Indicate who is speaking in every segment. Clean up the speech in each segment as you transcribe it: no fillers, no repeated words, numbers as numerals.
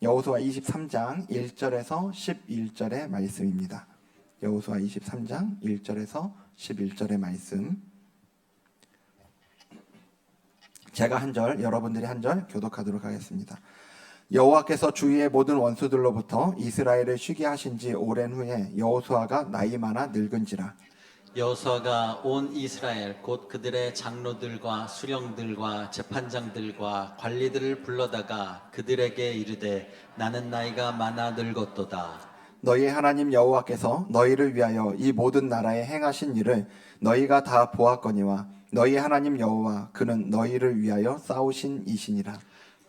Speaker 1: 여호수아 23장 1절에서 11절의 말씀입니다. 여호수아 23장 1절에서 11절의 말씀. 제가 한 절, 여러분들이 한 절 교독하도록 하겠습니다. 여호와께서 주위의 모든 원수들로부터 이스라엘을 쉬게 하신 지 오랜 후에 여호수아가 나이 많아 늙은지라.
Speaker 2: 여호수아가 온 이스라엘 곧 그들의 장로들과 수령들과 재판장들과 관리들을 불러다가 그들에게 이르되 나는 나이가 많아 늙었도다.
Speaker 1: 너희 하나님 여호와께서 너희를 위하여 이 모든 나라에 행하신 일을 너희가 다 보았거니와 너희 하나님 여호와 그는 너희를 위하여 싸우신 이시니라.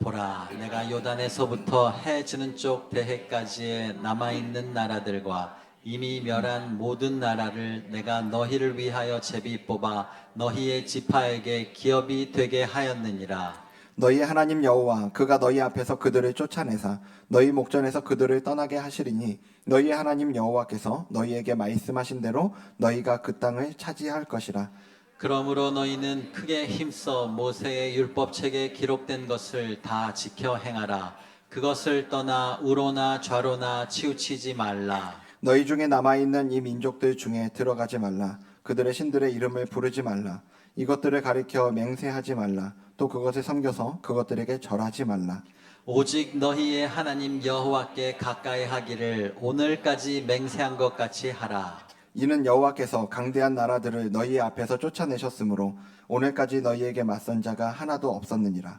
Speaker 2: 보라, 내가 요단에서부터 해 지는 쪽 대해까지의 남아있는 나라들과 이미 멸한 모든 나라를 내가 너희를 위하여 제비 뽑아 너희의 지파에게 기업이 되게 하였느니라.
Speaker 1: 너희 하나님 여호와 그가 너희 앞에서 그들을 쫓아내사 너희 목전에서 그들을 떠나게 하시리니 너희 하나님 여호와께서 너희에게 말씀하신 대로 너희가 그 땅을 차지할 것이라.
Speaker 2: 그러므로 너희는 크게 힘써 모세의 율법책에 기록된 것을 다 지켜 행하라. 그것을 떠나 우로나 좌로나 치우치지 말라.
Speaker 1: 너희 중에 남아있는 이 민족들 중에 들어가지 말라. 그들의 신들의 이름을 부르지 말라. 이것들을 가리켜 맹세하지 말라. 또 그것을 섬겨서 그것들에게 절하지 말라.
Speaker 2: 오직 너희의 하나님 여호와께 가까이 하기를 오늘까지 맹세한 것 같이 하라.
Speaker 1: 이는 여호와께서 강대한 나라들을 너희 앞에서 쫓아내셨으므로 오늘까지 너희에게 맞선 자가 하나도 없었느니라.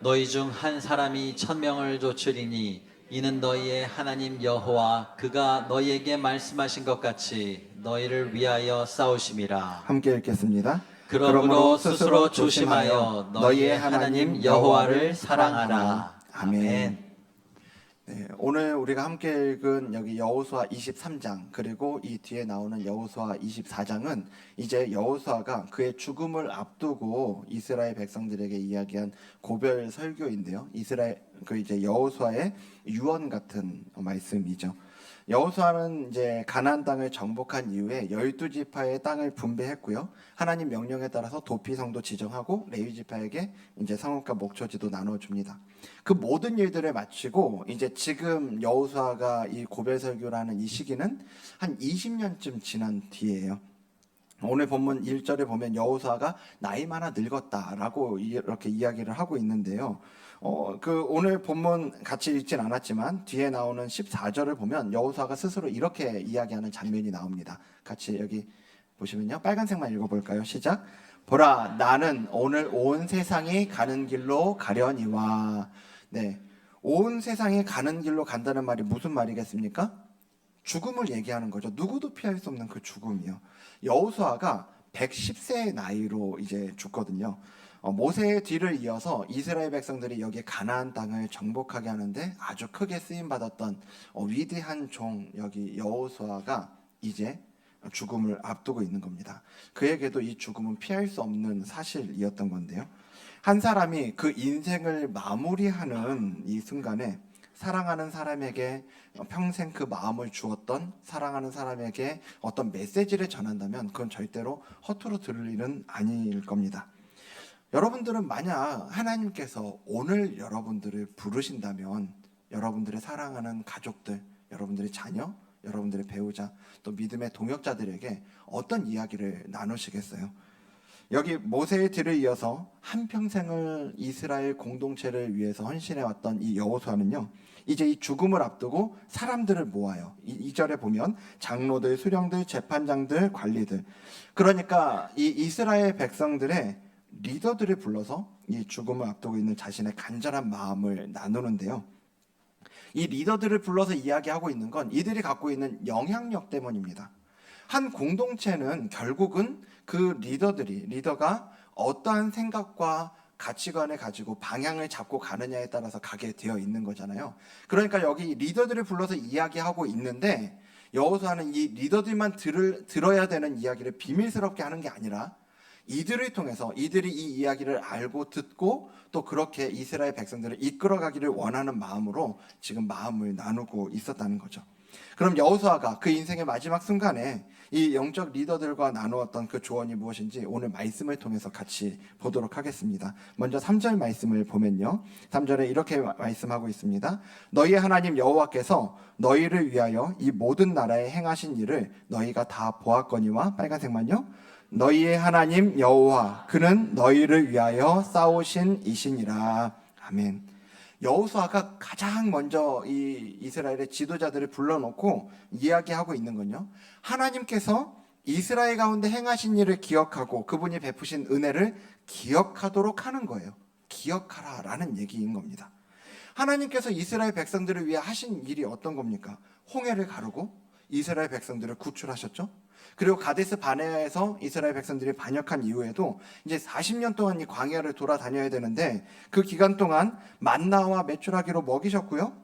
Speaker 2: 너희 중 한 사람이 1000명을 조출이니 이는 너희의 하나님 여호와 그가 너희에게 말씀하신 것 같이 너희를 위하여 싸우심이라.
Speaker 1: 함께 읽겠습니다.
Speaker 2: 그러므로 스스로 조심하여 너희의 하나님 여호와를 사랑하라.
Speaker 1: 아멘. 네, 오늘 우리가 함께 읽은 여기 여호수아 23장 그리고 이 뒤에 나오는 여호수아 24장은 이제 여호수아가 그의 죽음을 앞두고 이스라엘 백성들에게 이야기한 고별 설교인데요. 이스라엘 이제 여호수아의 유언 같은 말씀이죠. 여호수아는 이제 가나안 땅을 정복한 이후에 12지파의 땅을 분배했고요. 하나님 명령에 따라서 도피성도 지정하고 레위 지파에게 이제 성읍과 목초지도 나눠 줍니다. 그 모든 일들을 마치고 이제 지금 여호수아가 이 고별 설교라는 이 시기는 한 20년쯤 지난 뒤에요. 오늘 본문 1절에 보면 여호수아가 나이 많아 늙었다라고 이렇게 이야기를 하고 있는데요. 오늘 본문 같이 읽진 않았지만 뒤에 나오는 14절을 보면 여호수아가 스스로 이렇게 이야기하는 장면이 나옵니다. 같이 여기 보시면요. 빨간색만 읽어볼까요? 시작. 보라, 나는 오늘 온 세상이 가는 길로 가려니와. 네, 온 세상이 가는 길로 간다는 말이 무슨 말이겠습니까? 죽음을 얘기하는 거죠. 누구도 피할 수 없는 그 죽음이요. 여호수아가 110세의 나이로 이제 죽거든요. 모세의 뒤를 이어서 이스라엘 백성들이 여기 가나안 땅을 정복하게 하는데 아주 크게 쓰임 받았던 위대한 종 여기 여호수아가 이제 죽음을 앞두고 있는 겁니다. 그에게도 이 죽음은 피할 수 없는 사실이었던 건데요. 한 사람이 그 인생을 마무리하는 이 순간에 사랑하는 사람에게 평생 그 마음을 주었던 사랑하는 사람에게 어떤 메시지를 전한다면 그건 절대로 허투루 들을 일은 아닐 겁니다. 여러분들은 만약 하나님께서 오늘 여러분들을 부르신다면 여러분들의 사랑하는 가족들, 여러분들의 자녀, 여러분들의 배우자, 또 믿음의 동역자들에게 어떤 이야기를 나누시겠어요? 여기 모세의 뒤를 이어서 한평생을 이스라엘 공동체를 위해서 헌신해왔던 이 여호수아는요, 이제 이 죽음을 앞두고 사람들을 모아요. 2절에 보면 장로들, 수령들, 재판장들, 관리들. 그러니까 이 이스라엘 백성들의 리더들을 불러서 이 죽음을 앞두고 있는 자신의 간절한 마음을 나누는데요. 이 리더들을 불러서 이야기하고 있는 건 이들이 갖고 있는 영향력 때문입니다. 한 공동체는 결국은 그 리더가 어떠한 생각과 가치관을 가지고 방향을 잡고 가느냐에 따라서 가게 되어 있는 거잖아요. 그러니까 여기 리더들을 불러서 이야기하고 있는데 여호수아는 이 리더들만 들어야 되는 이야기를 비밀스럽게 하는 게 아니라 이들을 통해서 이들이 이 이야기를 알고 듣고 또 그렇게 이스라엘 백성들을 이끌어가기를 원하는 마음으로 지금 마음을 나누고 있었다는 거죠. 그럼 여호수아가 그 인생의 마지막 순간에 이 영적 리더들과 나누었던 그 조언이 무엇인지 오늘 말씀을 통해서 같이 보도록 하겠습니다. 먼저 3절 말씀을 보면요. 3절에 이렇게 말씀하고 있습니다. 너희의 하나님 여호와께서 너희를 위하여 이 모든 나라에 행하신 일을 너희가 다 보았거니와, 빨간색만요. 너희의 하나님 여호와 그는 너희를 위하여 싸우신 이시니라. 아멘. 여호수아가 가장 먼저 이 이스라엘의 지도자들을 불러놓고 이야기하고 있는 건요, 하나님께서 이스라엘 가운데 행하신 일을 기억하고 그분이 베푸신 은혜를 기억하도록 하는 거예요. 기억하라라는 얘기인 겁니다. 하나님께서 이스라엘 백성들을 위해 하신 일이 어떤 겁니까? 홍해를 가르고 이스라엘 백성들을 구출하셨죠. 그리고 가데스 바네아에서 이스라엘 백성들이 반역한 이후에도 이제 40년 동안 이 광야를 돌아다녀야 되는데, 그 기간 동안 만나와 메추라기로 먹이셨고요,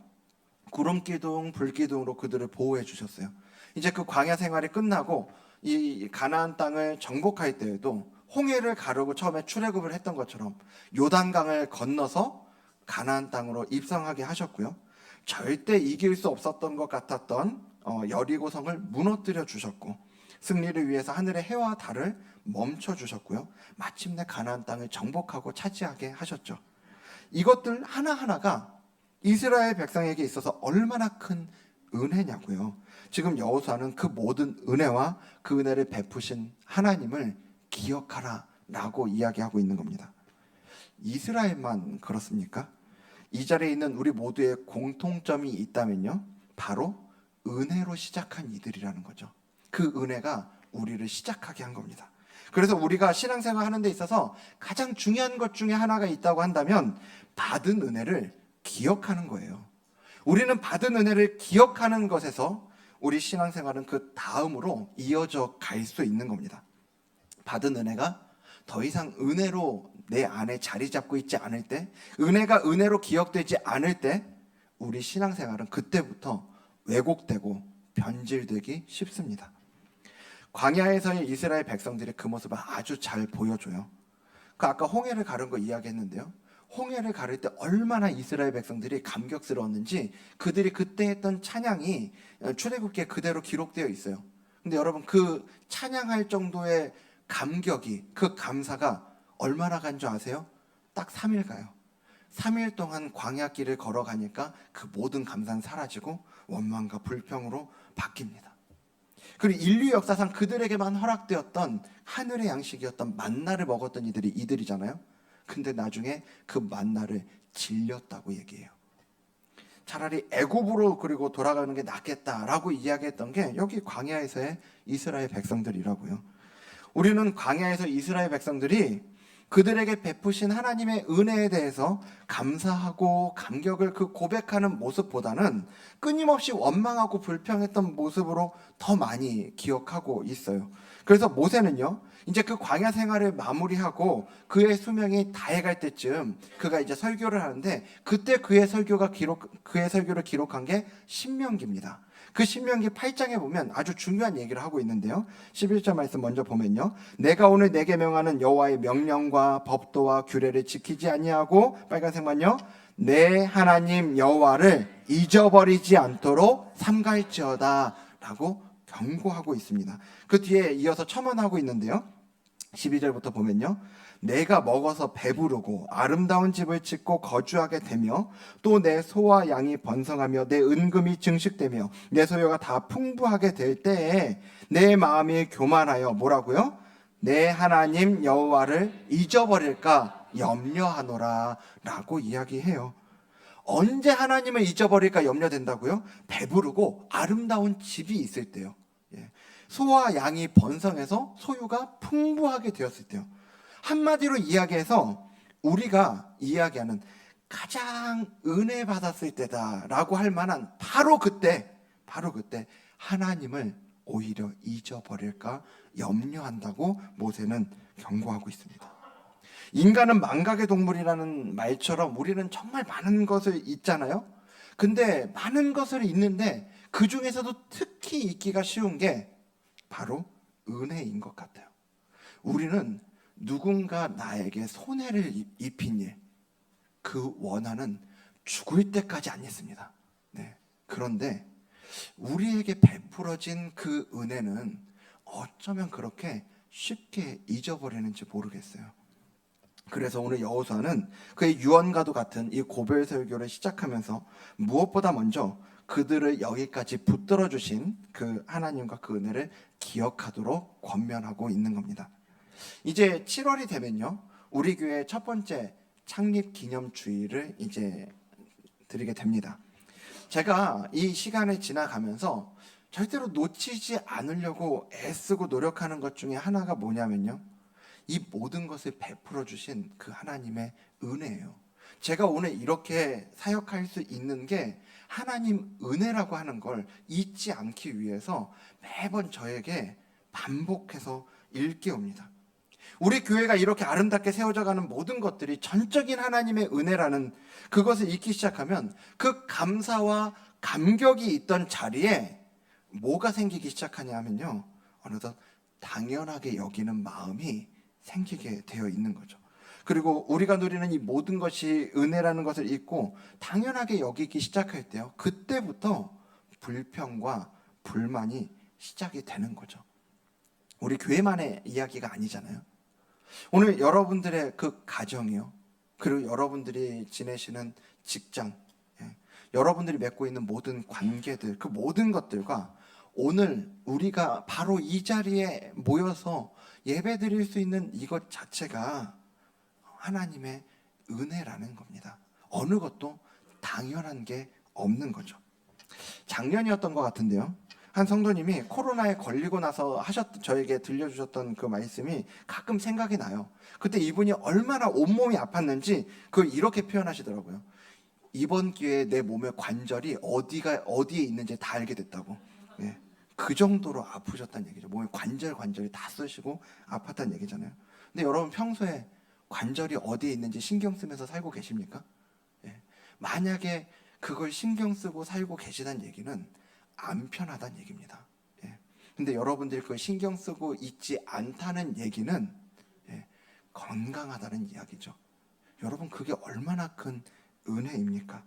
Speaker 1: 구름 기둥, 불 기둥으로 그들을 보호해 주셨어요. 이제 그 광야 생활이 끝나고 이 가나안 땅을 정복할 때에도 홍해를 가르고 처음에 출애굽을 했던 것처럼 요단강을 건너서 가나안 땅으로 입성하게 하셨고요, 절대 이길 수 없었던 것 같았던 여리고성을 무너뜨려 주셨고, 승리를 위해서 하늘의 해와 달을 멈춰 주셨고요, 마침내 가나안 땅을 정복하고 차지하게 하셨죠. 이것들 하나하나가 이스라엘 백성에게 있어서 얼마나 큰 은혜냐고요. 지금 여호수아는 그 모든 은혜와 그 은혜를 베푸신 하나님을 기억하라라고 이야기하고 있는 겁니다. 이스라엘만 그렇습니까? 이 자리에 있는 우리 모두의 공통점이 있다면요, 바로 은혜로 시작한 이들이라는 거죠. 그 은혜가 우리를 시작하게 한 겁니다. 그래서 우리가 신앙생활 하는 데 있어서 가장 중요한 것 중에 하나가 있다고 한다면 받은 은혜를 기억하는 거예요. 우리는 받은 은혜를 기억하는 것에서 우리 신앙생활은 그 다음으로 이어져 갈 수 있는 겁니다. 받은 은혜가 더 이상 은혜로 내 안에 자리 잡고 있지 않을 때, 은혜가 은혜로 기억되지 않을 때, 우리 신앙생활은 그때부터 왜곡되고 변질되기 쉽습니다. 광야에서의 이스라엘 백성들이 그 모습을 아주 잘 보여줘요. 그 아까 홍해를 가른 거 이야기했는데요, 홍해를 가를 때 얼마나 이스라엘 백성들이 감격스러웠는지 그들이 그때 했던 찬양이 출애굽기에 그대로 기록되어 있어요. 근데 여러분, 그 찬양할 정도의 감격이, 그 감사가 얼마나 간 줄 아세요? 딱 3일 가요. 3일 동안 광야길을 걸어가니까 그 모든 감사는 사라지고 원망과 불평으로 바뀝니다. 그리고 인류 역사상 그들에게만 허락되었던 하늘의 양식이었던 만나를 먹었던 이들이 이들이잖아요. 근데 나중에 그 만나를 질렸다고 얘기해요. 차라리 애굽으로 그리고 돌아가는 게 낫겠다라고 이야기했던 게 여기 광야에서의 이스라엘 백성들이라고요. 우리는 광야에서 이스라엘 백성들이 그들에게 베푸신 하나님의 은혜에 대해서 감사하고 감격을 그 고백하는 모습보다는 끊임없이 원망하고 불평했던 모습으로 더 많이 기억하고 있어요. 그래서 모세는요, 이제 그 광야 생활을 마무리하고 그의 수명이 다해갈 때쯤 그가 이제 설교를 하는데, 그때 그의 설교를 기록한 게 신명기입니다. 그 신명기 8장에 보면 아주 중요한 얘기를 하고 있는데요, 11절 말씀 먼저 보면요, 내가 오늘 내게 명하는 여호와의 명령과 법도와 규례를 지키지 아니하고, 빨간색만요, 내 하나님 여호와를 잊어버리지 않도록 삼갈지어다 라고 경고하고 있습니다. 그 뒤에 이어서 첨언하고 있는데요, 12절부터 보면요, 내가 먹어서 배부르고 아름다운 집을 짓고 거주하게 되며 또 내 소와 양이 번성하며 내 은금이 증식되며 내 소유가 다 풍부하게 될 때에 내 마음이 교만하여 뭐라고요? 내 하나님 여호와를 잊어버릴까 염려하노라 라고 이야기해요. 언제 하나님을 잊어버릴까 염려된다고요? 배부르고 아름다운 집이 있을 때요. 소와 양이 번성해서 소유가 풍부하게 되었을 때요. 한마디로 이야기해서 우리가 이야기하는 가장 은혜 받았을 때다라고 할 만한 바로 그때 하나님을 오히려 잊어버릴까 염려한다고 모세는 경고하고 있습니다. 인간은 망각의 동물이라는 말처럼 우리는 정말 많은 것을 잊잖아요. 근데 많은 것을 잊는데 그 중에서도 특히 잊기가 쉬운 게 바로 은혜인 것 같아요. 우리는 누군가 나에게 손해를 입힌 일, 그 원한은 죽을 때까지 안 잊습니다. 네. 그런데 우리에게 베풀어진 그 은혜는 어쩌면 그렇게 쉽게 잊어버리는지 모르겠어요. 그래서 오늘 여호수아는 그의 유언과도 같은 이 고별 설교를 시작하면서 무엇보다 먼저 그들을 여기까지 붙들어 주신 그 하나님과 그 은혜를 기억하도록 권면하고 있는 겁니다. 이제 7월이 되면요, 우리 교회 첫 번째 창립 기념 주일을 이제 드리게 됩니다. 제가 이 시간을 지나가면서 절대로 놓치지 않으려고 애쓰고 노력하는 것 중에 하나가 뭐냐면요, 이 모든 것을 베풀어 주신 그 하나님의 은혜예요. 제가 오늘 이렇게 사역할 수 있는 게 하나님 은혜라고 하는 걸 잊지 않기 위해서 매번 저에게 반복해서 일깨웁니다. 우리 교회가 이렇게 아름답게 세워져 가는 모든 것들이 전적인 하나님의 은혜라는 그것을 잊기 시작하면 그 감사와 감격이 있던 자리에 뭐가 생기기 시작하냐 하면요, 어느덧 당연하게 여기는 마음이 생기게 되어 있는 거죠. 그리고 우리가 누리는 이 모든 것이 은혜라는 것을 잊고 당연하게 여기기 시작할 때요, 그때부터 불평과 불만이 시작이 되는 거죠. 우리 교회만의 이야기가 아니잖아요. 오늘 여러분들의 그 가정이요, 그리고 여러분들이 지내시는 직장, 여러분들이 맺고 있는 모든 관계들, 그 모든 것들과 오늘 우리가 바로 이 자리에 모여서 예배 드릴 수 있는 이것 자체가 하나님의 은혜라는 겁니다. 어느 것도 당연한 게 없는 거죠. 작년이었던 것 같은데요, 한 성도님이 코로나에 걸리고 나서 저에게 들려주셨던 그 말씀이 가끔 생각이 나요. 그때 이분이 얼마나 온몸이 아팠는지 그걸 이렇게 표현하시더라고요. 이번 기회에 내 몸의 관절이 어디에 있는지 다 알게 됐다고. 예. 그 정도로 아프셨다는 얘기죠. 몸에 관절이 다 쑤시고 아팠다는 얘기잖아요. 근데 여러분 평소에 관절이 어디에 있는지 신경 쓰면서 살고 계십니까? 예. 만약에 그걸 신경 쓰고 살고 계시다는 얘기는 안 편하다는 얘기입니다. 예. 근데 여러분들이 그걸 신경 쓰고 있지 않다는 얘기는 건강하다는 이야기죠. 여러분, 그게 얼마나 큰 은혜입니까?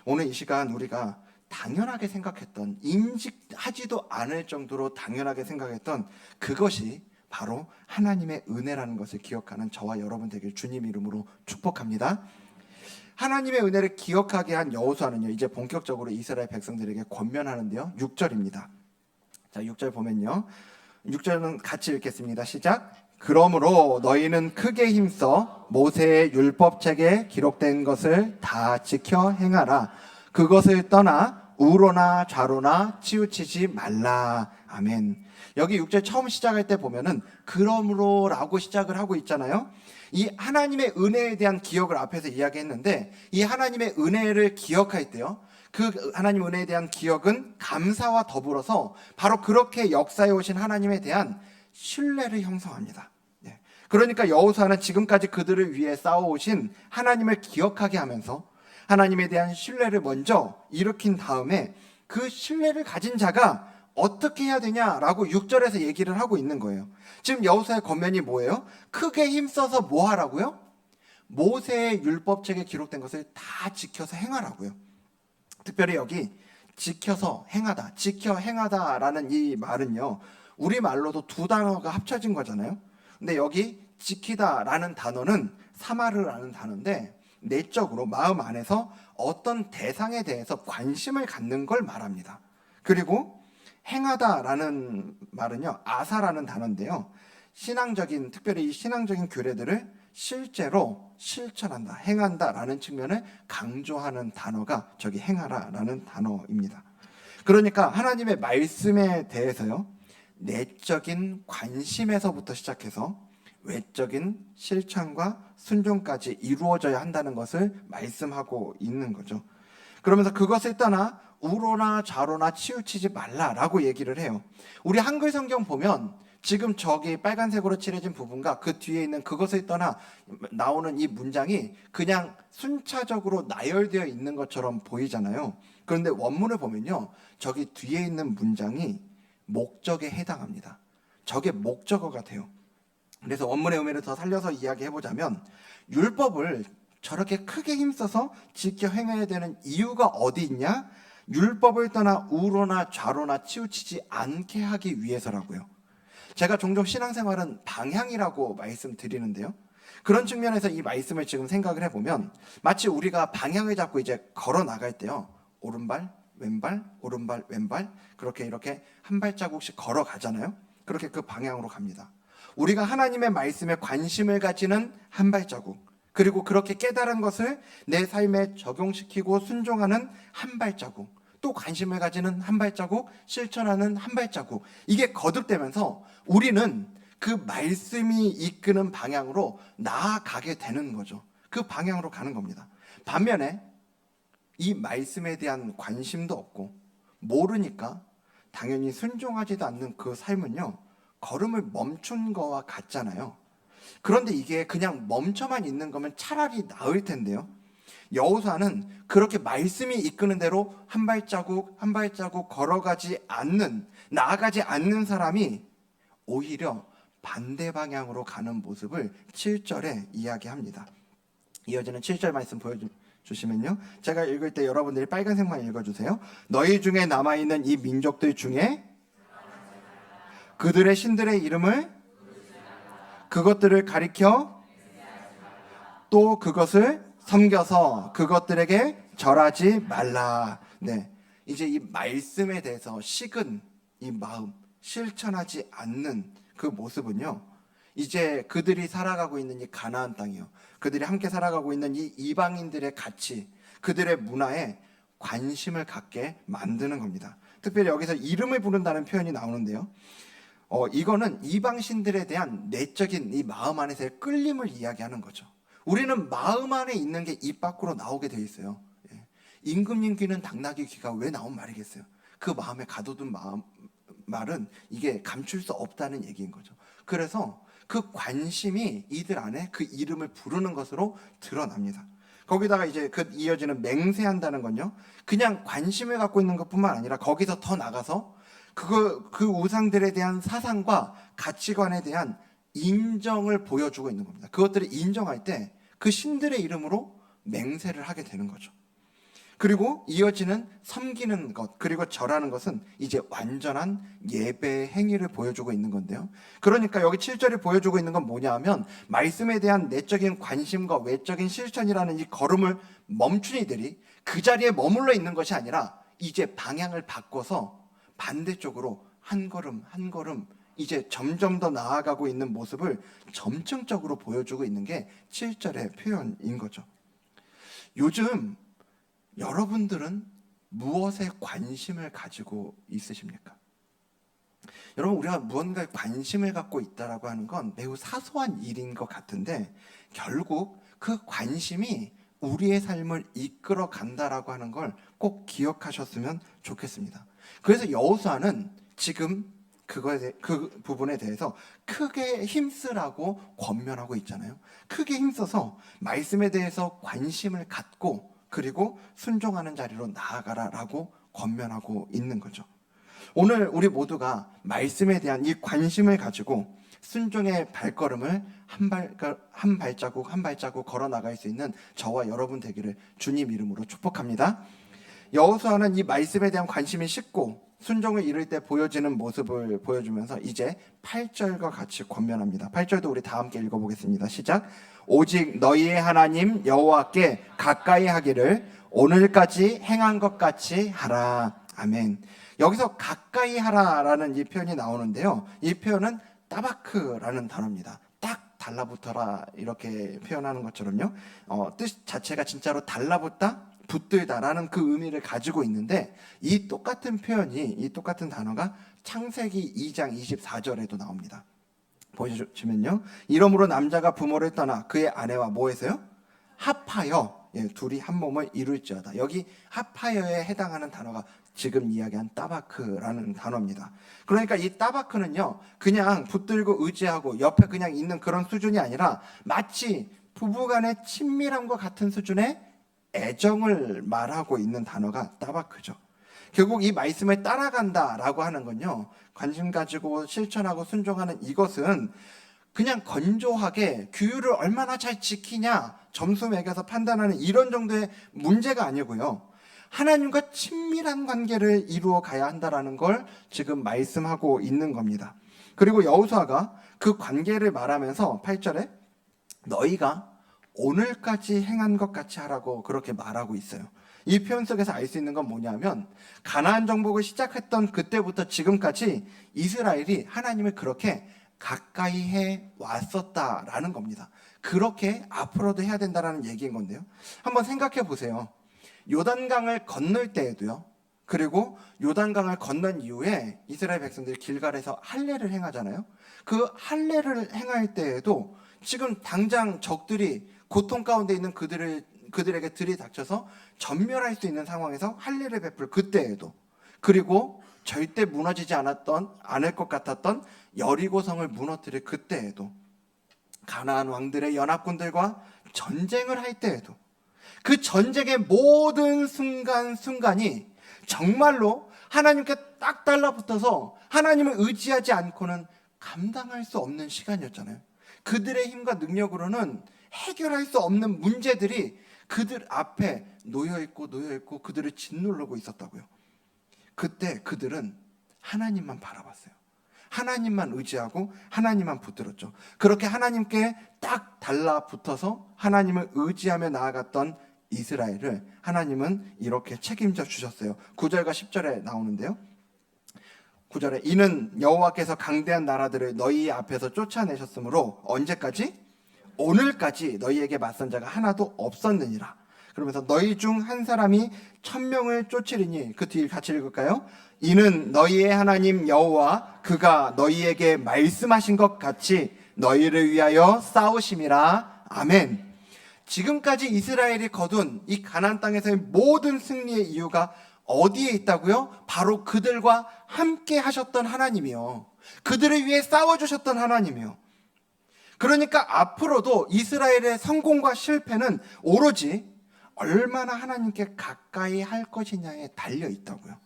Speaker 1: 오늘 이 시간 우리가 당연하게 생각했던, 인식하지도 않을 정도로 당연하게 생각했던 그것이 바로 하나님의 은혜라는 것을 기억하는 저와 여러분 되길 주님 이름으로 축복합니다. 하나님의 은혜를 기억하게 한 여호수아는요, 이제 본격적으로 이스라엘 백성들에게 권면하는데요, 6절입니다. 자, 6절 보면요, 6절은 같이 읽겠습니다. 시작. 그러므로 너희는 크게 힘써 모세의 율법책에 기록된 것을 다 지켜 행하라. 그것을 떠나 우로나 좌로나 치우치지 말라. 아멘. 여기 6절 처음 시작할 때 보면은 그러므로라고 시작을 하고 있잖아요. 이 하나님의 은혜에 대한 기억을 앞에서 이야기했는데, 이 하나님의 은혜를 기억할 때요, 그 하나님 은혜에 대한 기억은 감사와 더불어서 바로 그렇게 역사해 오신 하나님에 대한 신뢰를 형성합니다. 그러니까 여호수아는 지금까지 그들을 위해 싸워오신 하나님을 기억하게 하면서 하나님에 대한 신뢰를 먼저 일으킨 다음에 그 신뢰를 가진 자가 어떻게 해야 되냐라고 6절에서 얘기를 하고 있는 거예요. 지금 여호수아의 권면이 뭐예요? 크게 힘써서 뭐 하라고요? 모세의 율법책에 기록된 것을 다 지켜서 행하라고요. 특별히 여기 지켜서 행하다, 지켜 행하다라는 이 말은요, 우리말로도 두 단어가 합쳐진 거잖아요. 근데 여기 지키다라는 단어는 사마르라는 단어인데, 내적으로 마음 안에서 어떤 대상에 대해서 관심을 갖는 걸 말합니다. 그리고 행하다라는 말은요, 아사라는 단어인데요, 신앙적인, 특별히 이 신앙적인 규례들을 실제로 실천한다, 행한다라는 측면을 강조하는 단어가 저기 행하라라는 단어입니다. 그러니까 하나님의 말씀에 대해서요, 내적인 관심에서부터 시작해서 외적인 실천과 순종까지 이루어져야 한다는 것을 말씀하고 있는 거죠. 그러면서 그것을 떠나 우로나 좌로나 치우치지 말라라고 얘기를 해요. 우리 한글 성경 보면 지금 저기 빨간색으로 칠해진 부분과 그 뒤에 있는 그것을 떠나 나오는 이 문장이 그냥 순차적으로 나열되어 있는 것처럼 보이잖아요. 그런데 원문을 보면요, 저기 뒤에 있는 문장이 목적에 해당합니다. 저게 목적어가 돼요. 그래서 원문의 의미를 더 살려서 이야기해보자면, 율법을 저렇게 크게 힘써서 지켜 행해야 되는 이유가 어디 있냐? 율법을 떠나 우로나 좌로나 치우치지 않게 하기 위해서라고요. 제가 종종 신앙생활은 방향이라고 말씀드리는데요. 그런 측면에서 이 말씀을 지금 생각을 해보면 마치 우리가 방향을 잡고 이제 걸어 나갈 때요. 오른발, 왼발, 오른발, 왼발 그렇게 이렇게 한 발자국씩 걸어가잖아요. 그렇게 그 방향으로 갑니다. 우리가 하나님의 말씀에 관심을 가지는 한 발자국, 그리고 그렇게 깨달은 것을 내 삶에 적용시키고 순종하는 한 발자국, 또 관심을 가지는 한 발자국, 실천하는 한 발자국, 이게 거듭되면서 우리는 그 말씀이 이끄는 방향으로 나아가게 되는 거죠. 그 방향으로 가는 겁니다. 반면에 이 말씀에 대한 관심도 없고 모르니까 당연히 순종하지도 않는 그 삶은요, 걸음을 멈춘 거와 같잖아요. 그런데 이게 그냥 멈춰만 있는 거면 차라리 나을 텐데요. 여호수아는 그렇게 말씀이 이끄는 대로 한 발자국 한 발자국 걸어가지 않는, 나아가지 않는 사람이 오히려 반대 방향으로 가는 모습을 7절에 이야기합니다. 이어지는 7절 말씀 보여주시면요, 제가 읽을 때 여러분들이 빨간색만 읽어주세요. 너희 중에 남아있는 이 민족들 중에 그들의 신들의 이름을, 그것들을 가리켜 또 그것을 섬겨서 그것들에게 절하지 말라. 네, 이제 이 말씀에 대해서 식은 이 마음, 실천하지 않는 그 모습은요, 이제 그들이 살아가고 있는 이 가나안 땅이요, 그들이 함께 살아가고 있는 이 이방인들의 가치, 그들의 문화에 관심을 갖게 만드는 겁니다. 특별히 여기서 이름을 부른다는 표현이 나오는데요, 이거는 이방신들에 대한 내적인 이 마음 안에서의 끌림을 이야기하는 거죠. 우리는 마음 안에 있는 게 입 밖으로 나오게 돼 있어요. 예. 임금님 귀는 당나귀 귀가 왜 나온 말이겠어요? 그 마음에 가둬둔 말은 이게 감출 수 없다는 얘기인 거죠. 그래서 그 관심이 이들 안에 그 이름을 부르는 것으로 드러납니다. 거기다가 이제 그 이어지는 맹세한다는 건요, 그냥 관심을 갖고 있는 것뿐만 아니라 거기서 더 나가서 그 우상들에 대한 사상과 가치관에 대한 인정을 보여주고 있는 겁니다. 그것들을 인정할 때 그 신들의 이름으로 맹세를 하게 되는 거죠. 그리고 이어지는 섬기는 것, 그리고 절하는 것은 이제 완전한 예배의 행위를 보여주고 있는 건데요. 그러니까 여기 7절에 보여주고 있는 건 뭐냐 하면, 말씀에 대한 내적인 관심과 외적인 실천이라는 이 걸음을 멈춘 이들이 그 자리에 머물러 있는 것이 아니라 이제 방향을 바꿔서 반대쪽으로 한 걸음 한 걸음 이제 점점 더 나아가고 있는 모습을 점층적으로 보여주고 있는 게 7절의 표현인 거죠. 요즘 여러분들은 무엇에 관심을 가지고 있으십니까? 여러분, 우리가 무언가에 관심을 갖고 있다라고 하는 건 매우 사소한 일인 것 같은데, 결국 그 관심이 우리의 삶을 이끌어 간다라고 하는 걸 꼭 기억하셨으면 좋겠습니다. 그래서 여호수아는 지금 그 부분에 대해서 크게 힘쓰라고 권면하고 있잖아요. 크게 힘써서 말씀에 대해서 관심을 갖고 그리고 순종하는 자리로 나아가라라고 권면하고 있는 거죠. 오늘 우리 모두가 말씀에 대한 이 관심을 가지고 순종의 발걸음을 한 발자국 한 발자국 걸어 나갈 수 있는 저와 여러분 되기를 주님 이름으로 축복합니다. 여호수아는 이 말씀에 대한 관심이 식고 순종을 이룰 때 보여지는 모습을 보여주면서 이제 8절과 같이 권면합니다. 8절도 우리 다 함께 읽어보겠습니다. 시작. 오직 너희의 하나님 여호와께 가까이 하기를 오늘까지 행한 것 같이 하라. 아멘. 여기서 가까이 하라라는 이 표현이 나오는데요, 이 표현은 따바크라는 단어입니다. 딱 달라붙어라 이렇게 표현하는 것처럼요, 뜻 자체가 진짜로 달라붙다, 붙들다라는 그 의미를 가지고 있는데, 이 똑같은 단어가 창세기 2장 24절에도 나옵니다. 보시면요, 이러므로 남자가 부모를 떠나 그의 아내와 뭐해서요? 합하여, 둘이 한 몸을 이룰지어다. 여기 합하여에 해당하는 단어가 지금 이야기한 따바크라는 단어입니다. 그러니까 이 따바크는요, 그냥 붙들고 의지하고 옆에 그냥 있는 그런 수준이 아니라 마치 부부간의 친밀함과 같은 수준의 애정을 말하고 있는 단어가 따바크죠. 결국 이 말씀을 따라간다라고 하는 건요, 관심 가지고 실천하고 순종하는 이것은 그냥 건조하게 규율을 얼마나 잘 지키냐 점수 매겨서 판단하는 이런 정도의 문제가 아니고요, 하나님과 친밀한 관계를 이루어 가야 한다라는 걸 지금 말씀하고 있는 겁니다. 그리고 여호수아가 그 관계를 말하면서 8절에 너희가 오늘까지 행한 것 같이 하라고 그렇게 말하고 있어요. 이 표현 속에서 알 수 있는 건 뭐냐면 가나안 정복을 시작했던 그때부터 지금까지 이스라엘이 하나님을 그렇게 가까이 해 왔었다라는 겁니다. 그렇게 앞으로도 해야 된다라는 얘기인 건데요. 한번 생각해 보세요. 요단강을 건널 때에도요. 그리고 요단강을 건넌 이후에 이스라엘 백성들이 길갈에서 할례를 행하잖아요. 그 할례를 행할 때에도 지금 당장 적들이 고통 가운데 있는 그들에게 들이닥쳐서 전멸할 수 있는 상황에서 할례를 베풀 그때에도, 그리고 절대 무너지지 않을 것 같았던 여리고성을 무너뜨릴 그때에도, 가나안 왕들의 연합군들과 전쟁을 할 때에도, 그 전쟁의 모든 순간순간이 정말로 하나님께 딱 달라붙어서 하나님을 의지하지 않고는 감당할 수 없는 시간이었잖아요. 그들의 힘과 능력으로는 해결할 수 없는 문제들이 그들 앞에 놓여있고 그들을 짓누르고 있었다고요. 그때 그들은 하나님만 바라봤어요. 하나님만 의지하고 하나님만 붙들었죠. 그렇게 하나님께 딱 달라붙어서 하나님을 의지하며 나아갔던 이스라엘을 하나님은 이렇게 책임져 주셨어요. 9절과 10절에 나오는데요. 9절에 이는 여호와께서 강대한 나라들을 너희 앞에서 쫓아내셨으므로 언제까지? 오늘까지 너희에게 맞선 자가 하나도 없었느니라. 그러면서 너희 중 한 사람이 1000명을 쫓으리니, 그 뒤를 같이 읽을까요? 이는 너희의 하나님 여호와 그가 너희에게 말씀하신 것 같이 너희를 위하여 싸우심이라. 아멘. 지금까지 이스라엘이 거둔 이 가나안 땅에서의 모든 승리의 이유가 어디에 있다고요? 바로 그들과 함께 하셨던 하나님이요, 그들을 위해 싸워주셨던 하나님이요. 그러니까 앞으로도 이스라엘의 성공과 실패는 오로지 얼마나 하나님께 가까이 할 것이냐에 달려 있다고요.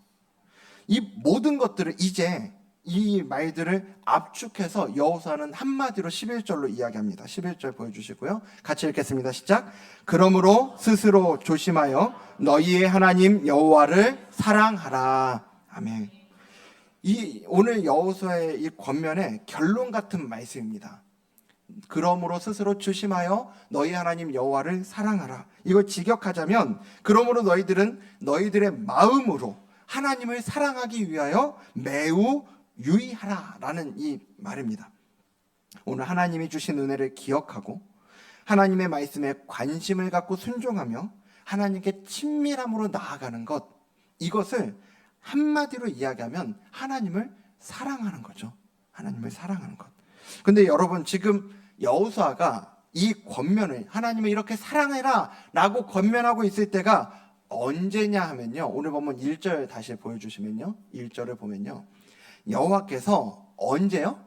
Speaker 1: 이 모든 것들을 이제 이 말들을 압축해서 여호수아는 한마디로 11절로 이야기합니다. 11절 보여주시고요. 같이 읽겠습니다. 시작. 그러므로 스스로 조심하여 너희의 하나님 여호와를 사랑하라. 아멘. 이 오늘 여호수아의 이 권면의 결론 같은 말씀입니다. 그러므로 스스로 조심하여 너희 하나님 여호와를 사랑하라. 이걸 직역하자면, 그러므로 너희들은 너희들의 마음으로 하나님을 사랑하기 위하여 매우 유의하라 라는 이 말입니다. 오늘 하나님이 주신 은혜를 기억하고 하나님의 말씀에 관심을 갖고 순종하며 하나님께 친밀함으로 나아가는 것, 이것을 한마디로 이야기하면 하나님을 사랑하는 거죠. 하나님을 사랑하는 것. 근데 여러분, 지금 여호수아가 이 권면을, 하나님을 이렇게 사랑해라 라고 권면하고 있을 때가 언제냐 하면요, 오늘 보면 1절 다시 보여주시면요, 1절을 보면요, 여호와께서 언제요?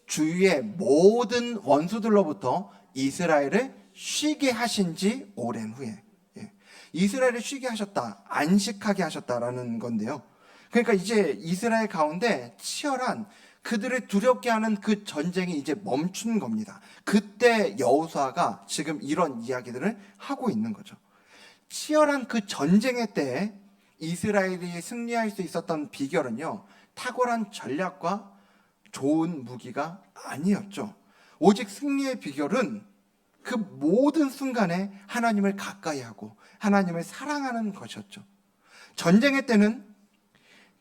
Speaker 1: 주위의 모든 원수들로부터 이스라엘을 쉬게 하신 지 오랜 후에, 이스라엘을 쉬게 하셨다, 안식하게 하셨다라는 건데요. 그러니까 이제 이스라엘 가운데 치열한, 그들을 두렵게 하는 그 전쟁이 이제 멈춘 겁니다. 그때 여호수아가 지금 이런 이야기들을 하고 있는 거죠. 치열한 그 전쟁의 때에 이스라엘이 승리할 수 있었던 비결은요, 탁월한 전략과 좋은 무기가 아니었죠. 오직 승리의 비결은 그 모든 순간에 하나님을 가까이 하고 하나님을 사랑하는 것이었죠. 전쟁의 때는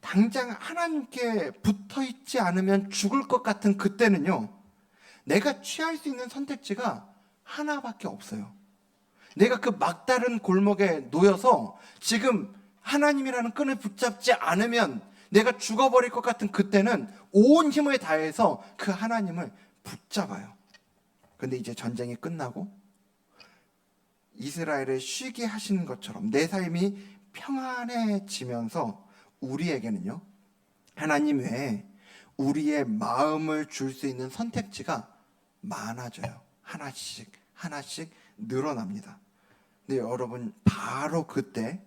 Speaker 1: 당장 하나님께 붙어 있지 않으면 죽을 것 같은 그때는요, 내가 취할 수 있는 선택지가 하나밖에 없어요. 내가 그 막다른 골목에 놓여서 지금 하나님이라는 끈을 붙잡지 않으면 내가 죽어버릴 것 같은 그때는 온 힘을 다해서 그 하나님을 붙잡아요. 근데 이제 전쟁이 끝나고 이스라엘을 쉬게 하신 것처럼 내 삶이 평안해지면서 우리에게는요, 하나님 외에 우리의 마음을 줄 수 있는 선택지가 많아져요. 하나씩 하나씩 늘어납니다. 근데 여러분, 바로 그때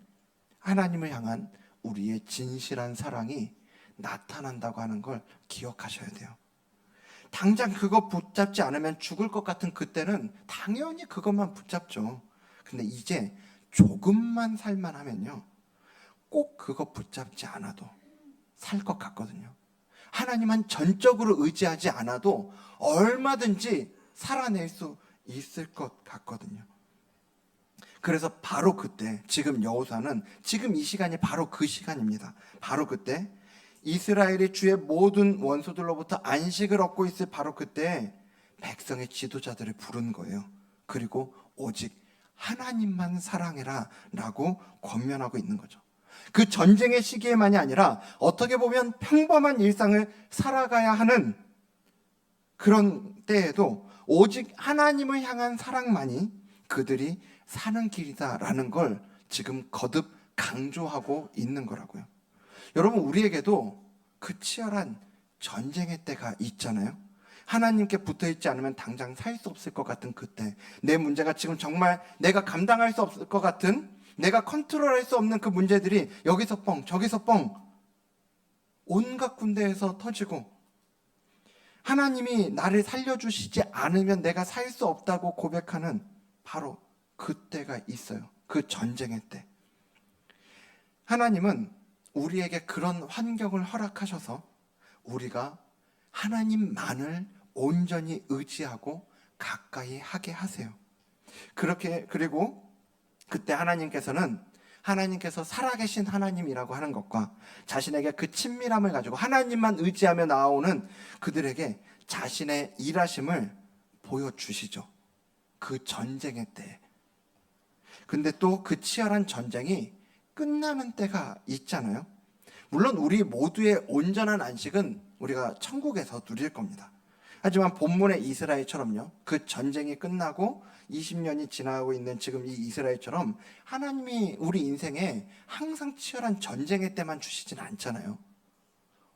Speaker 1: 하나님을 향한 우리의 진실한 사랑이 나타난다고 하는 걸 기억하셔야 돼요. 당장 그거 붙잡지 않으면 죽을 것 같은 그때는 당연히 그것만 붙잡죠. 근데 이제 조금만 살만 하면요, 꼭 그거 붙잡지 않아도 살 것 같거든요. 하나님만 전적으로 의지하지 않아도 얼마든지 살아낼 수 있을 것 같거든요. 그래서 바로 그때, 지금 여호수아는 지금 이 시간이 바로 그 시간입니다. 바로 그때 이스라엘이 주의 모든 원수들로부터 안식을 얻고 있을 바로 그때 백성의 지도자들을 부른 거예요. 그리고 오직 하나님만 사랑해라 라고 권면하고 있는 거죠. 그 전쟁의 시기에만이 아니라 어떻게 보면 평범한 일상을 살아가야 하는 그런 때에도 오직 하나님을 향한 사랑만이 그들이 사는 길이다라는 걸 지금 거듭 강조하고 있는 거라고요. 여러분, 우리에게도 그 치열한 전쟁의 때가 있잖아요. 하나님께 붙어있지 않으면 당장 살 수 없을 것 같은 그때, 내 문제가 지금 정말 내가 감당할 수 없을 것 같은, 내가 컨트롤할 수 없는 그 문제들이 여기서 뻥 저기서 뻥 온갖 군데에서 터지고, 하나님이 나를 살려주시지 않으면 내가 살 수 없다고 고백하는 바로 그때가 있어요. 그 전쟁의 때. 하나님은 우리에게 그런 환경을 허락하셔서 우리가 하나님만을 온전히 의지하고 가까이 하게 하세요. 그렇게, 그리고 그때 하나님께서 살아계신 하나님이라고 하는 것과 자신에게 그 친밀함을 가지고 하나님만 의지하며 나아오는 그들에게 자신의 일하심을 보여주시죠. 그 전쟁의 때. 근데 또 그 치열한 전쟁이 끝나는 때가 있잖아요. 물론 우리 모두의 온전한 안식은 우리가 천국에서 누릴 겁니다. 하지만 본문의 이스라엘처럼요, 그 전쟁이 끝나고 20년이 지나고 있는 지금 이 이스라엘처럼 하나님이 우리 인생에 항상 치열한 전쟁의 때만 주시진 않잖아요.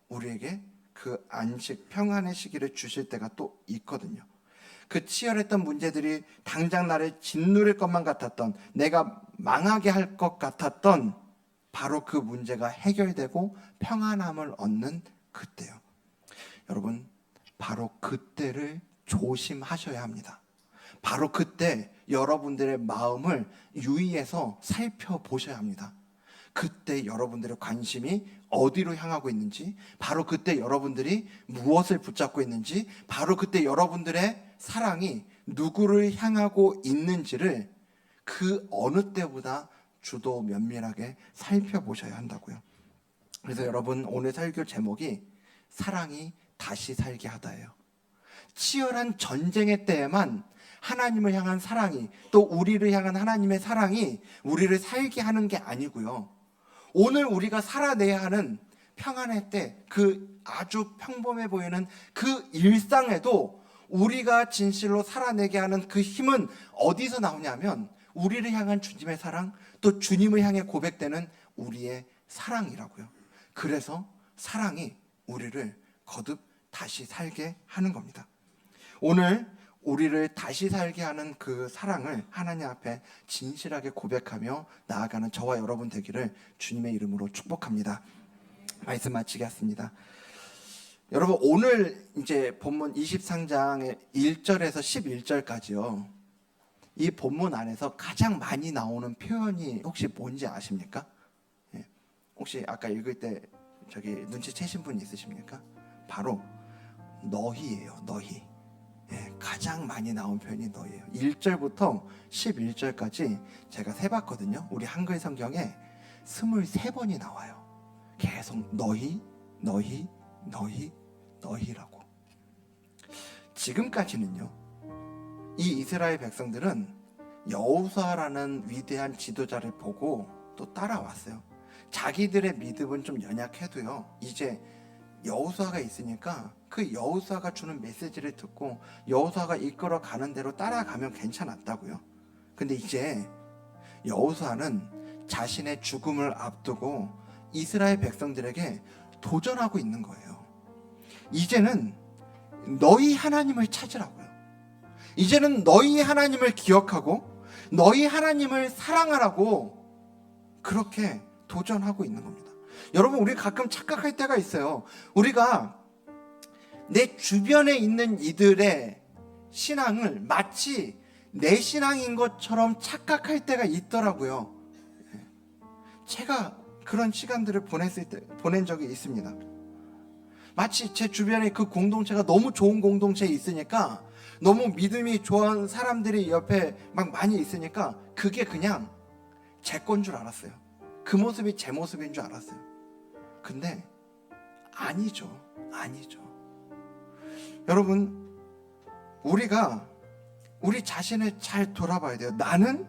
Speaker 1: 우리에게 그 안식, 평안의 시기를 주실 때가 또 있거든요. 그 치열했던 문제들이 당장 나를 짓누를 것만 같았던, 내가 망하게 할 것 같았던 바로 그 문제가 해결되고 평안함을 얻는 그때요. 여러분, 바로 그때를 조심하셔야 합니다. 바로 그때 여러분들의 마음을 유의해서 살펴보셔야 합니다. 그때 여러분들의 관심이 어디로 향하고 있는지, 바로 그때 여러분들이 무엇을 붙잡고 있는지, 바로 그때 여러분들의 사랑이 누구를 향하고 있는지를 그 어느 때보다 주도 면밀하게 살펴보셔야 한다고요. 그래서 여러분, 오늘 설교 제목이 사랑이 다시 살게 하다예요. 치열한 전쟁의 때에만 하나님을 향한 사랑이, 또 우리를 향한 하나님의 사랑이 우리를 살게 하는 게 아니고요. 오늘 우리가 살아내야 하는 평안의 때, 그 아주 평범해 보이는 그 일상에도 우리가 진실로 살아내게 하는 그 힘은 어디서 나오냐면 우리를 향한 주님의 사랑, 또 주님을 향해 고백되는 우리의 사랑이라고요. 그래서 사랑이 우리를 거듭 다시 살게 하는 겁니다. 오늘 우리를 다시 살게 하는 그 사랑을 하나님 앞에 진실하게 고백하며 나아가는 저와 여러분 되기를 주님의 이름으로 축복합니다. 말씀 마치겠습니다. 여러분, 오늘 이제 본문 23장의 1절에서 11절까지요. 이 본문 안에서 가장 많이 나오는 표현이 혹시 뭔지 아십니까? 예. 혹시 아까 읽을 때 저기 눈치채신 분 있으십니까? 바로 너희예요. 너희. 예, 가장 많이 나온 표현이 너희예요. 1절부터 11절까지 제가 세봤거든요. 우리 한글 성경에 23번이 나와요. 계속 너희, 너희, 너희, 너희라고. 지금까지는요, 이 이스라엘 백성들은 여호수아라는 위대한 지도자를 보고 또 따라왔어요. 자기들의 믿음은 좀 연약해도요, 이제 여호수아가 있으니까 그 여호수아가 주는 메시지를 듣고 여호수아가 이끌어 가는 대로 따라가면 괜찮았다고요. 근데 이제 여호수아는 자신의 죽음을 앞두고 이스라엘 백성들에게 도전하고 있는 거예요. 이제는 너희 하나님을 찾으라고요. 이제는 너희 하나님을 기억하고 너희 하나님을 사랑하라고 그렇게 도전하고 있는 겁니다. 여러분, 우리 가끔 착각할 때가 있어요. 우리가 내 주변에 있는 이들의 신앙을 마치 내 신앙인 것처럼 착각할 때가 있더라고요. 제가 그런 시간들을 보낸 적이 있습니다. 마치 제 주변에 그 공동체가 너무 좋은 공동체에 있으니까, 너무 믿음이 좋은 사람들이 옆에 막 많이 있으니까 그게 그냥 제 건 줄 알았어요. 그 모습이 제 모습인 줄 알았어요. 근데 아니죠. 여러분, 우리가 우리 자신을 잘 돌아봐야 돼요. 나는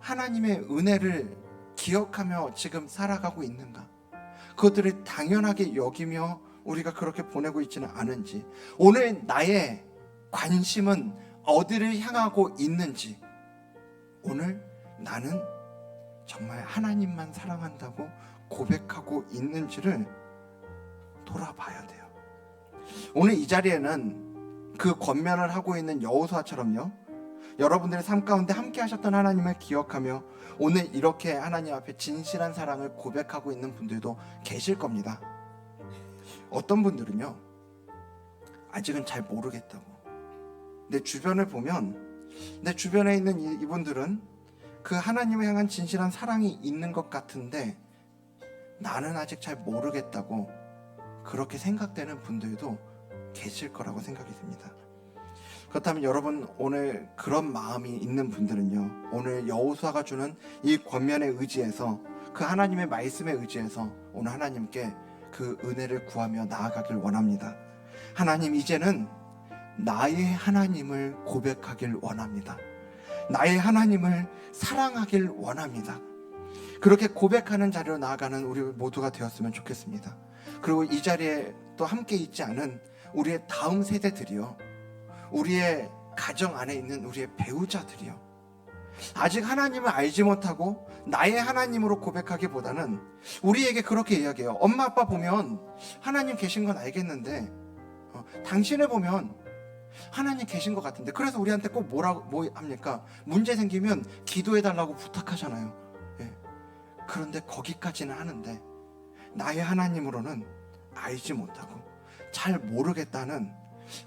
Speaker 1: 하나님의 은혜를 기억하며 지금 살아가고 있는가? 그것들을 당연하게 여기며 우리가 그렇게 보내고 있지는 않은지, 오늘 나의 관심은 어디를 향하고 있는지, 오늘 나는 정말 하나님만 사랑한다고 고백하고 있는지를 돌아봐야 돼요. 오늘 이 자리에는 그 권면을 하고 있는 여호수아처럼요, 여러분들의 삶 가운데 함께 하셨던 하나님을 기억하며 오늘 이렇게 하나님 앞에 진실한 사랑을 고백하고 있는 분들도 계실 겁니다. 어떤 분들은요, 아직은 잘 모르겠다고. 내 주변을 보면, 내 주변에 있는 이분들은 그 하나님을 향한 진실한 사랑이 있는 것 같은데 나는 아직 잘 모르겠다고 그렇게 생각되는 분들도 계실 거라고 생각이 듭니다. 그렇다면 여러분, 오늘 그런 마음이 있는 분들은요, 오늘 여호수아가 주는 이 권면에 의지해서, 그 하나님의 말씀에 의지해서 오늘 하나님께 그 은혜를 구하며 나아가길 원합니다. 하나님, 이제는 나의 하나님을 고백하길 원합니다. 나의 하나님을 사랑하길 원합니다. 그렇게 고백하는 자리로 나아가는 우리 모두가 되었으면 좋겠습니다. 그리고 이 자리에 또 함께 있지 않은 우리의 다음 세대들이요, 우리의 가정 안에 있는 우리의 배우자들이요, 아직 하나님을 알지 못하고 나의 하나님으로 고백하기보다는 우리에게 그렇게 이야기해요. 엄마 아빠 보면 하나님 계신 건 알겠는데 당신을 보면 하나님 계신 것 같은데, 그래서 우리한테 꼭 뭐 합니까? 문제 생기면 기도해달라고 부탁하잖아요. 예. 그런데 거기까지는 하는데 나의 하나님으로는 알지 못하고 잘 모르겠다는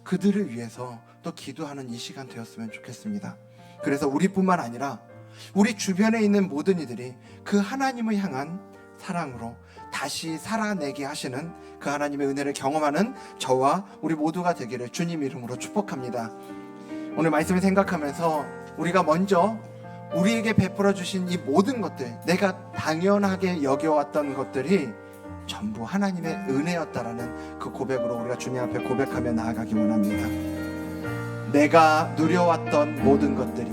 Speaker 1: 그들을 위해서 또 기도하는 이 시간 되었으면 좋겠습니다. 그래서 우리뿐만 아니라 우리 주변에 있는 모든 이들이 그 하나님을 향한 사랑으로 다시 살아내게 하시는 그 하나님의 은혜를 경험하는 저와 우리 모두가 되기를 주님 이름으로 축복합니다. 오늘 말씀을 생각하면서 우리가 먼저 우리에게 베풀어 주신 이 모든 것들, 내가 당연하게 여겨왔던 것들이 전부 하나님의 은혜였다라는 그 고백으로 우리가 주님 앞에 고백하며 나아가기 원합니다. 내가 누려왔던 모든 것들이,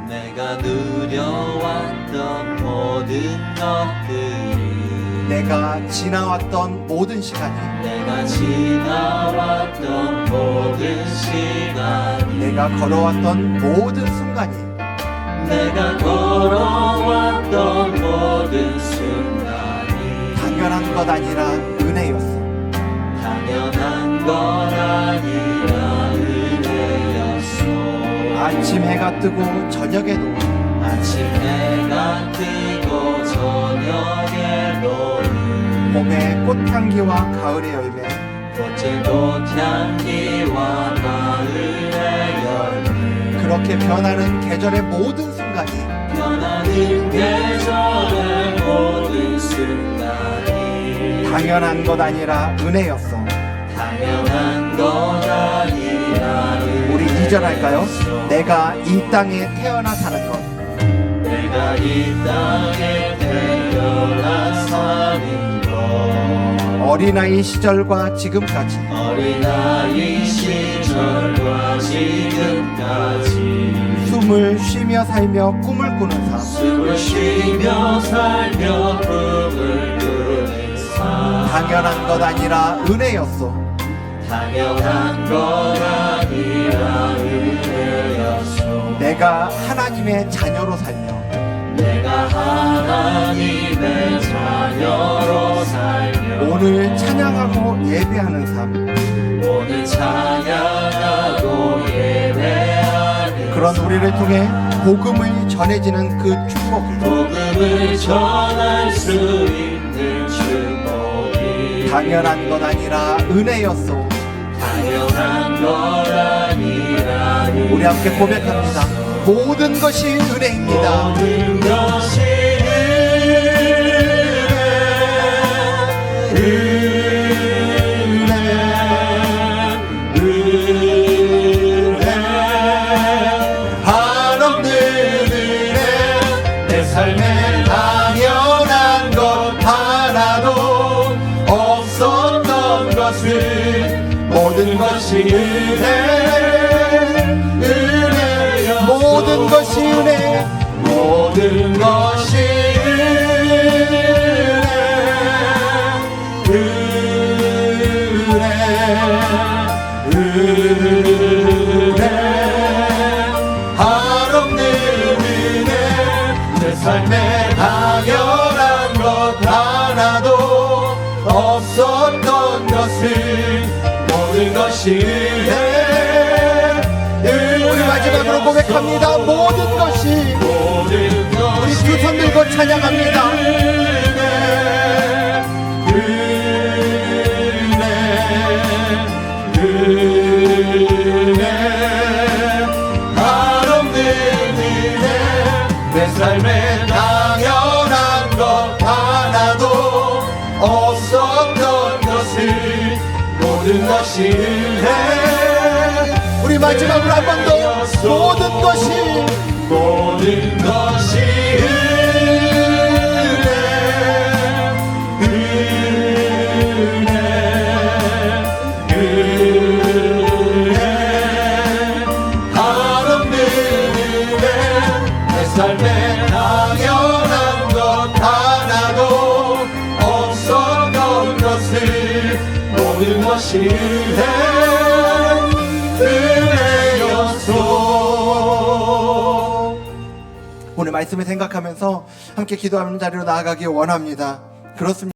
Speaker 2: 내가 누려왔던 모든 것들이,
Speaker 1: 내가 지나왔던 모든 시간이,
Speaker 2: 내가 지나왔던 모든 시간이,
Speaker 1: 내가 걸어왔던 모든 순간이,
Speaker 2: 내가 걸어왔던 모든 순간이
Speaker 1: 당연한 것 아니라 은혜였어.
Speaker 2: 당연한 것 아니라 은혜였소.
Speaker 1: 아침 해가 뜨고 저녁에도,
Speaker 2: 아침 해가 뜨고 저녁에도
Speaker 1: 봄의 꽃향기와 가을의 열매,
Speaker 2: 꽃의 꽃향기와 가을의 열매,
Speaker 1: 그렇게 변하는 계절의 모든 순간이,
Speaker 2: 변하는 계절의 모든 순간이
Speaker 1: 당연한 것 아니라 은혜였어.
Speaker 2: 당연한 것 아니라
Speaker 1: 우리 2절 할까요? 내가 이 땅에 태어나 사는 것,
Speaker 2: 내가 이 땅에 태어나 사는 것,
Speaker 1: 어린아이 시절과 지금까지
Speaker 2: 어린아이 시절과 지금까지
Speaker 1: 숨을 쉬며 살며 꿈을 꾸는 삶,
Speaker 2: 숨을 쉬며 살며 꿈을 꾸는 삶,
Speaker 1: 당연한 것 아니라 은혜였어.
Speaker 2: 당연한 것 아니라 은혜였소.
Speaker 1: 내가 하나님의 자녀로 살며,
Speaker 2: 내가 하나님의 자녀로 살며
Speaker 1: 오늘 찬양하고 예배하는 삶,
Speaker 2: 오늘 찬양하고 예배하는
Speaker 1: 그런 우리를 통해 복음을 전해지는 그 축복을,
Speaker 2: 복음을 전할 수 있는 축복이
Speaker 1: 당연한 것 아니라 은혜였소.
Speaker 2: 당연한 것 아니라
Speaker 1: 우리 함께 고백합니다. 모든 것이 은혜입니다.
Speaker 2: 모든 것이 은혜입니다.
Speaker 1: 하나도 없었던 것은 모든 것이 은혜였소. 모든 것이 은혜, 모든 것이 은혜, 한없는 은혜. 내 삶에 당연한 것 하나도 없었던 것은 모든 것이 은혜. 우리 마지막으로 고백합니다. 모든 것이, 우리 두 손 들고 찬양합니다. 은혜, 한없는 은혜. 내 삶에 당연한 것 하나도 없었던 것은 모든 것이 은혜. 우리 마지막으로 한 번 더. 모든 것이, 모든 것이 은혜, 은혜, 한없는 은혜. 내 삶에 당연한 것 하나도 없었던 것을 모든 것이 은혜였소. 오늘 말씀을 생각하면서 함께 기도하는 자리로 나아가기 원합니다. 그렇습니다.